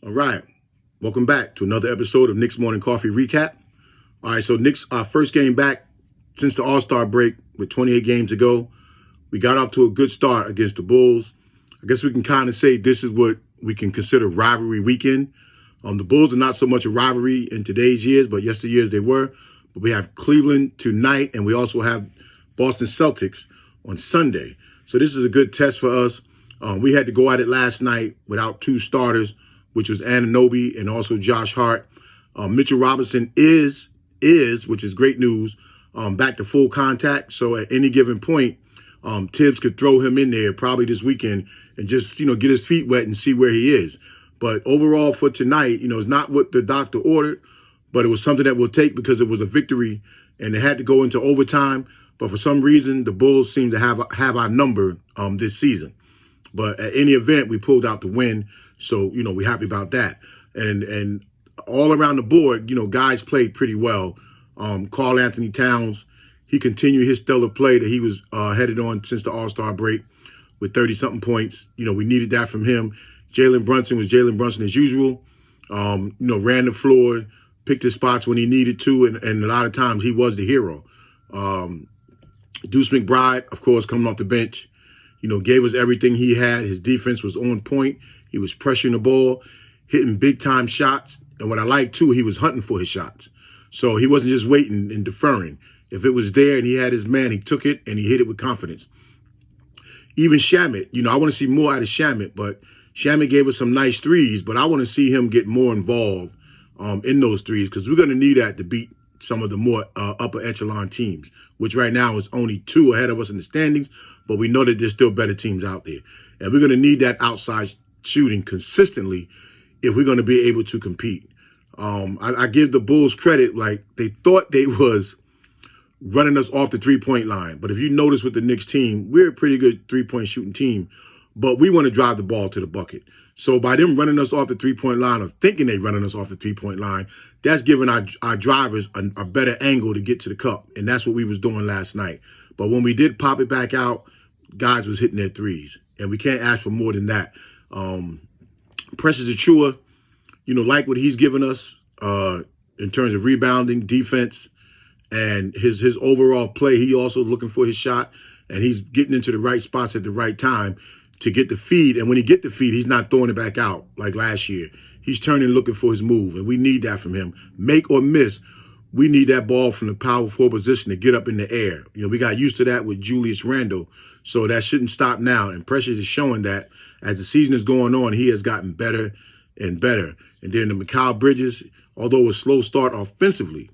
All right. Welcome back to another episode of Knicks Morning Coffee Recap. All right, so Knicks, our first game back since the All-Star break with 28 games to go. We got off to a good start against the Bulls. I guess we can kind of say this is what we can consider rivalry weekend. The Bulls are not so much a rivalry in today's years, but yesteryears they were. But we have Cleveland tonight, and we also have Boston Celtics on Sunday. So this is a good test for us. We had to go at it last night without two starters, which was Anunoby and also Josh Hart. Mitchell Robinson is, which is great news, back to full contact. So at any given point, Tibbs could throw him in there probably this weekend and just, get his feet wet and see where he is. But overall for tonight, it's not what the doctor ordered, but it was something that we'll take because it was a victory and they had to go into overtime. But for some reason, the Bulls seem to have our number this season. But at any event, we pulled out the win. So, we're happy about that. And all around the board, guys played pretty well. Karl Anthony Towns, he continued his stellar play that he was headed on since the All-Star break with 30-something points. We needed that from him. Jalen Brunson was Jalen Brunson as usual. Ran the floor, picked his spots when he needed to, and a lot of times he was the hero. Deuce McBride, of course, coming off the bench, gave us everything he had. His defense was on point. He was pressuring the ball, hitting big-time shots. And what I like, too, he was hunting for his shots. So he wasn't just waiting and deferring. If it was there and he had his man, he took it and he hit it with confidence. Even Shamet, I want to see more out of Shamet, but Shamet gave us some nice threes, but I want to see him get more involved in those threes because we're going to need that to beat some of the more upper echelon teams, which right now is only 2 ahead of us in the standings, but we know that there's still better teams out there. And we're going to need that outside shooting consistently if we're going to be able to compete. I give the Bulls credit, like they thought they was running us off the three-point line. But if you notice with the Knicks team, we're a pretty good three-point shooting team, but we want to drive the ball to the bucket. So by them running us off the three-point line or thinking they running us off the three-point line, that's giving our drivers a better angle to get to the cup. And that's what we was doing last night. But when we did pop it back out, guys was hitting their threes. And we can't ask for more than that. Precious Achiuwa, like what he's given us in terms of rebounding, defense, and his overall play. He also looking for his shot, and he's getting into the right spots at the right time to get the feed. And when he get the feed, he's not throwing it back out like last year. He's turning looking for his move, and we need that from him. Make or miss, we need that ball from the power forward position to get up in the air. We got used to that with Julius Randle, so that shouldn't stop now. And Precious is showing that as the season is going on, he has gotten better and better. And then the Mikal Bridges, although it was a slow start offensively,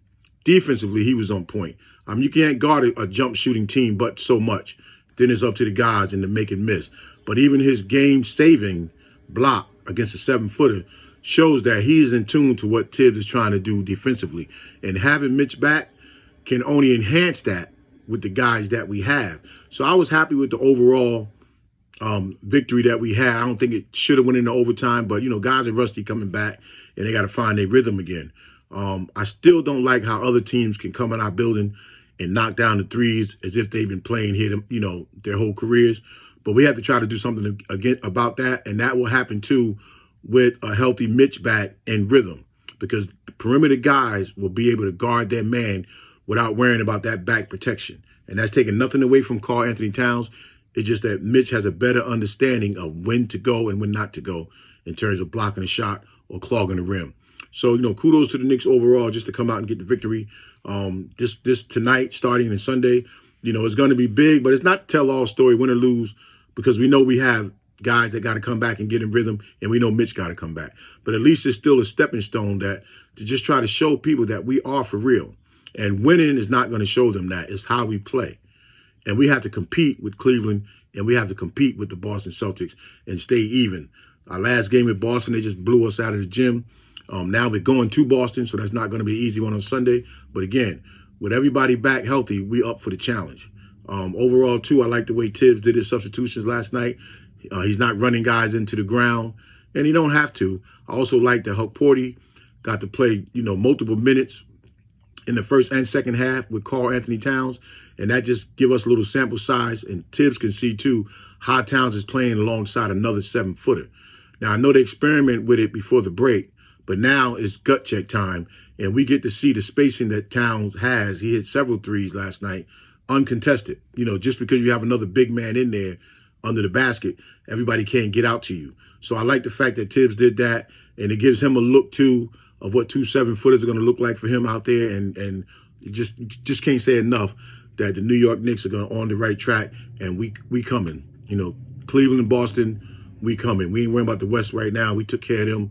defensively, he was on point. You can't guard a jump shooting team but so much. Then it's up to the guys and to make it miss. But even his game-saving block against a 7-footer shows that he is in tune to what Tibbs is trying to do defensively. And having Mitch back can only enhance that with the guys that we have. So I was happy with the overall victory that we had. I don't think it should have went into overtime, but, guys are rusty coming back, and they got to find their rhythm again. I still don't like how other teams can come in our building and knock down the threes as if they've been playing here, their whole careers. But we have to try to do something again about that, and that will happen, too, with a healthy Mitch back and rhythm, because perimeter guys will be able to guard their man without worrying about that back protection. And that's taking nothing away from Karl Anthony Towns. It's just that Mitch has a better understanding of when to go and when not to go in terms of blocking a shot or clogging the rim. So, kudos to the Knicks overall just to come out and get the victory. This tonight, starting on Sunday, it's going to be big, but it's not tell-all story, win or lose, because we know we have guys that got to come back and get in rhythm, and we know Mitch got to come back. But at least it's still a stepping stone that to just try to show people that we are for real. And winning is not going to show them that. It's how we play. And we have to compete with Cleveland, and we have to compete with the Boston Celtics and stay even. Our last game with Boston, they just blew us out of the gym. Now we're going to Boston, so that's not going to be an easy one on Sunday. But again, with everybody back healthy, we up for the challenge. Overall, too, I like the way Tibbs did his substitutions last night. He's not running guys into the ground, and he don't have to. I also like that Huck Porty got to play, multiple minutes in the first and second half with Karl Anthony Towns, and that just give us a little sample size. And Tibbs can see, too, how Towns is playing alongside another 7-footer. Now, I know they experiment with it before the break, but now it's gut check time, and we get to see the spacing that Towns has. He hit several threes last night, uncontested. Just because you have another big man in there under the basket, everybody can't get out to you. So I like the fact that Tibbs did that, and it gives him a look, too, of what 2 7-footers are going to look like for him out there, and you just can't say enough that the New York Knicks are going on the right track, and we coming. Cleveland and Boston, we coming. We ain't worrying about the West right now. We took care of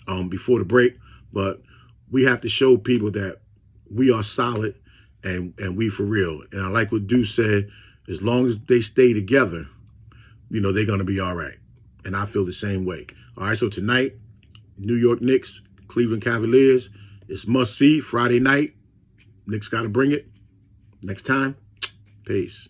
them before the break, but we have to show people that we are solid and we for real. And I like what Deuce said, as long as they stay together, they're going to be all right. And I feel the same way. All right, so tonight, New York Knicks, Cleveland Cavaliers. It's must see Friday night. Knicks got to bring it. Next time, peace.